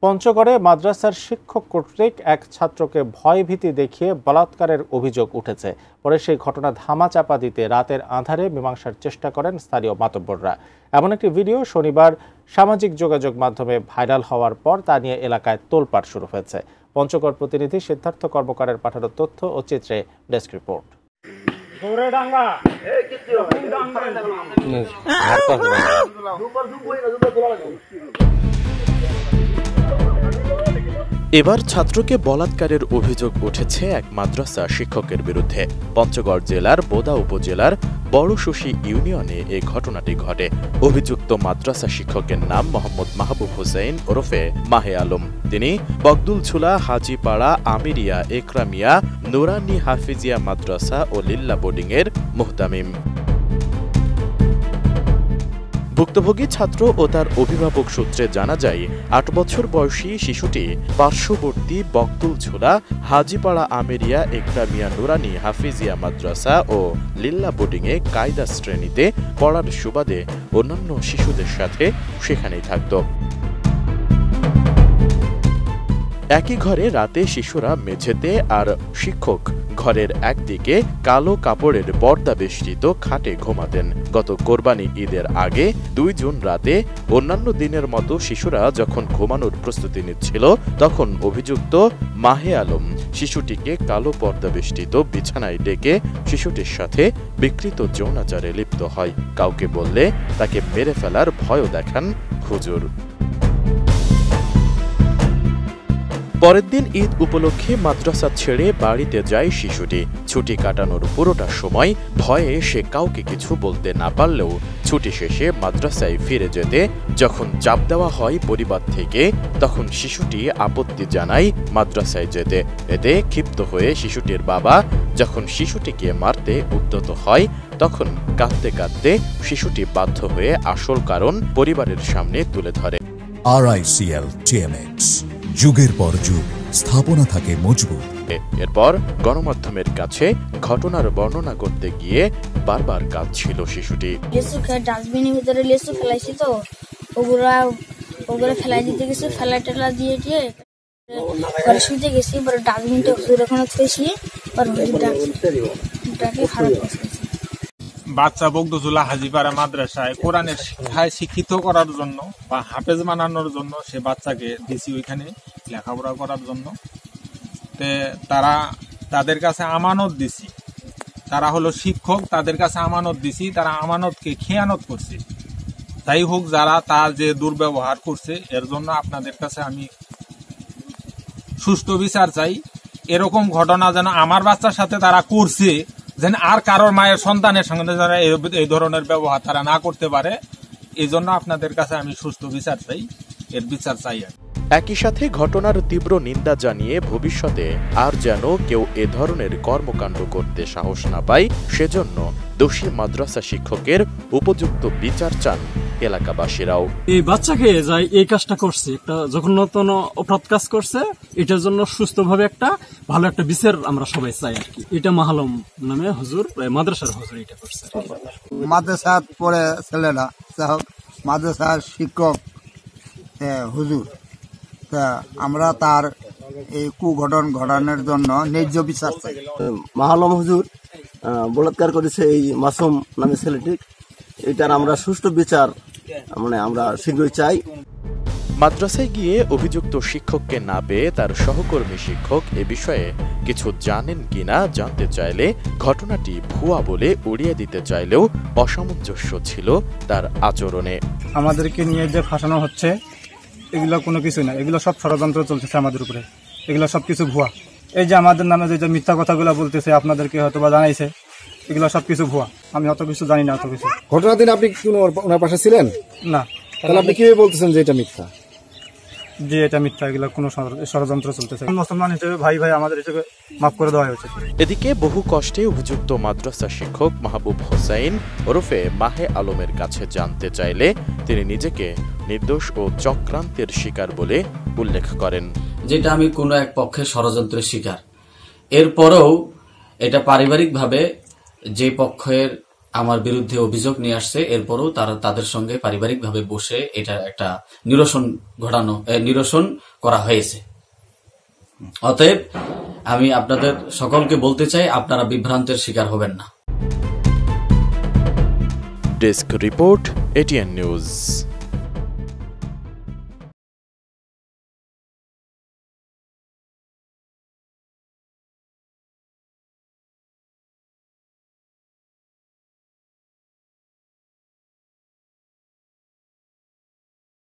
পঞ্চগড়ে মাদ্রাসার শিক্ষক কর্তৃক এক ছাত্রকে ভয়ভীতি দেখিয়ে বলাৎকারের অভিযোগ উঠেছে। পরে সেই ঘটনা ধামাচাপা দিতে রাতের আঁধারে মীমাংসার চেষ্টা করেন স্থানীয় মাতব্বররা। এমন একটি ভিডিও শনিবার সামাজিক যোগাযোগ মাধ্যমে ভাইরাল হওয়ার পর তা নিয়ে এলাকায় তোলপাড় শুরু হয়েছে। পঞ্চগড় প্রতিনিধি সিদ্ধার্থ কর্মকারের পাঠানো তথ্য ও চিত্রে ডেস্ক রিপোর্ট। এবার ছাত্রকে বলাৎকারের অভিযোগ উঠেছে এক মাদ্রাসা শিক্ষকের বিরুদ্ধে। পঞ্চগড় জেলার বোদা উপজেলার বড়শশী ইউনিয়নে এই ঘটনাটি ঘটে। অভিযুক্ত মাদ্রাসা শিক্ষকের নাম মোহাম্মদ মাহবুব হোসেন ওরফে মাহে আলম। তিনি বগদুলঝুলা, হাজিপাড়া, আমিরিয়া, একরামিয়া, নুরানি হাফিজিয়া মাদ্রাসা ও লিল্লা বোর্ডিং এর মুহতামিম। ভুক্তভোগী ছাত্র ও তার অভিভাবক সূত্রে জানা যায়, 8 বছর বয়সী শিশুটি পার্শ্ববর্তী বগদুলঝুলা, হাজিপাড়া, আমেরিয়া, একরামিয়া, নুরানি হাফিজিয়া মাদ্রাসা ও লিল্লা বোর্ডিংয়ে কায়দা শ্রেণীতে পড়ার সুবাদে অন্যান্য শিশুদের সাথে সেখানেই থাকত। একই ঘরে রাতে শিশুরা মেঝেতে আর শিক্ষক ঘরের একদিকে কালো কাপড়ের পর্দা বেষ্টিত খাটে ঘুমাতেন। গত কোরবানি ঈদের আগে 2 জুন রাতে অন্যান্য দিনের মতো শিশুরা যখন ঘুমানোর প্রস্তুতি নিচ্ছিল, তখন অভিযুক্ত মাহে আলম শিশুটিকে কালো পর্দা বেষ্টিত বিছানায় ডেকে শিশুটির সাথে বিকৃত যৌনাচারে লিপ্ত হয়। কাউকে বললে তাকে মেরে ফেলার ভয়ও দেখান হুজুর। পরের দিন ঈদ উপলক্ষে মাদ্রাসা ছেড়ে বাড়িতে যায় শিশুটি। ছুটি কাটানোর পুরোটা সময় ভয়ে সে কাউকে কিছু বলতে না পারলেও ছুটি শেষে মাদ্রাসায় ফিরে যেতে যখন চাপ দেওয়া হয় পরিবার থেকে, তখন শিশুটি আপত্তি জানায় মাদ্রাসায় যেতে। এতে ক্ষিপ্ত হয়ে শিশুটির বাবা যখন শিশুটিকে মারতে উদ্যত হয়, তখন কাঁদতে কাঁদতে শিশুটি বাধ্য হয়ে আসল কারণ পরিবারের সামনে তুলে ধরে। RICL TMX, যুগের পর যুগ স্থাপনা থাকে মজবুত। এরপর গণমাধ্যমের কাছে ঘটনার বর্ণনা করতে গিয়ে বারবার কাঁদছিল শিশুটি। ডাস্টবিনের ভিতরে লেসু ফেলাইছি, তো ওগুলা ফেলাই দিতে গেছি, ফেলাই টেলা দিয়ে ঘরে শুতে গেছি। ডাস্টবিনটা ওখানে থুয়েছি, খারাপ করছি। বাচ্চা বগদুলঝুলা হাজিপাড়া মাদ্রাসায় কোরআনের শিক্ষায় শিক্ষিত করার জন্য বা হাফেজ বানানোর জন্য সে বাচ্চাকে দিছি ওইখানে লেখাপড়া করার জন্য। তাদের কাছে আমানত দিছি, তারা হলো শিক্ষক, তাদের কাছে আমানত দিছি, তারা আমানতকে খেয়ানত করছে। তাই হোক, যারা তার যে দুর্ব্যবহার করছে এর জন্য আপনাদের কাছে আমি সুষ্ঠু বিচার চাই। এরকম ঘটনা যেন আমার বাচ্চার সাথে তারা করছে, যেন আর কারোর মায়ের সন্তানের সঙ্গে যারা এই ধরনের ব্যবহার তারা না করতে পারে, এই জন্য আপনাদের কাছে আমি সুষ্ঠু বিচার চাই, এর বিচার চাই। একই সাথে ঘটনার তীব্র নিন্দা জানিয়ে ভবিষ্যতে আর যেন কেউ এ ধরনের কর্মকাণ্ড করতে সাহস না পায়, সেজন্য দোষী মাদ্রাসা শিক্ষকের উপযুক্ত বিচার চান এলাকাবাসীরাও। এই বাচ্চাকে যাই এই কাজটা করছে, একটা জঘন্যতম অপরাধ কাজ করছে, এটার জন্য সুস্থভাবে একটা ভালো একটা বিচার আমরা সবাই চাই আর কি। এটা মাহালম নামে হুজুর, মাদ্রাসার হুজুর এটা করছে। মাদ্রাসা পড়ে ছেলেরা, মাদ্রাসার শিক্ষক হুজুর, তা আমরা তার এই কুঘটন ঘটানোর জন্য ন্যায্য বিচার চাই। মাহালম হুজুর বলাৎকার করেছে এই মাসুম নামে ছেলেটি, এটার আমরা সুষ্ঠু বিচার আমরা শীঘ্রই চাই। মাদ্রাসায় গিয়ে অভিযুক্ত শিক্ষককে না পেয়ে তার সহকর্মী শিক্ষক এ বিষয়ে কিছু জানেন কিনা জানতে চাইলে ঘটনাটি ভুয়া বলে উড়িয়ে দিতে চাইলেও অসামঞ্জস্য ছিল তার আচরণে। আমাদেরকে নিয়ে যে ফাঁসানো হচ্ছে এগুলো কোনো কিছু না, এগুলো সব ষড়যন্ত্র চলতেছে আমাদের উপরে, এগুলো সবকিছু ভুয়া। এই যে আমাদের নামে যে মিথ্যা কথাগুলো বলতেছে, আপনাদেরকে হয়তো বা জানাইছে, এগুলো সবকিছু ভুয়া। আমি অত কিছু জানি না, অত কিছু। ঘটনার দিন আপনি কি ওনার পাশে ছিলেন? না। তাহলে আপনি কিভাবে বলতেছেন যে এটা মিথ্যা? যে এটা মিথ্যা, এগুলো কোনো ষড়যন্ত্র চলতেছে। মুসলমান হিসেবে ভাই আমাদের হিসেবে মাফ করে দেওয়া হয়েছে। এদিকে বহু কষ্টে অভিযুক্ত মাদ্রাসা শিক্ষক মাহবুব হোসেন ওরফে মাহে আলমের কাছে জানতে চাইলে তিনি নিজেকে নির্দোষ ও চক্রান্তের শিকার বলে উল্লেখ করেন। যেটা আমি কোনো এক পক্ষের ষড়যন্ত্রের শিকার, এরপরেও এটা পারিবারিকভাবে যে পক্ষের আমার বিরুদ্ধে অভিযোগ নিয়ে আসছে, এরপরও তারা তাদের সঙ্গে পারিবারিকভাবে বসে এটা একটা নিরসন করা হয়েছে। অতএব আমি আপনাদের সকলকে বলতে চাই, আপনারা বিভ্রান্তের শিকার হবেন না। Desk report, ATN news.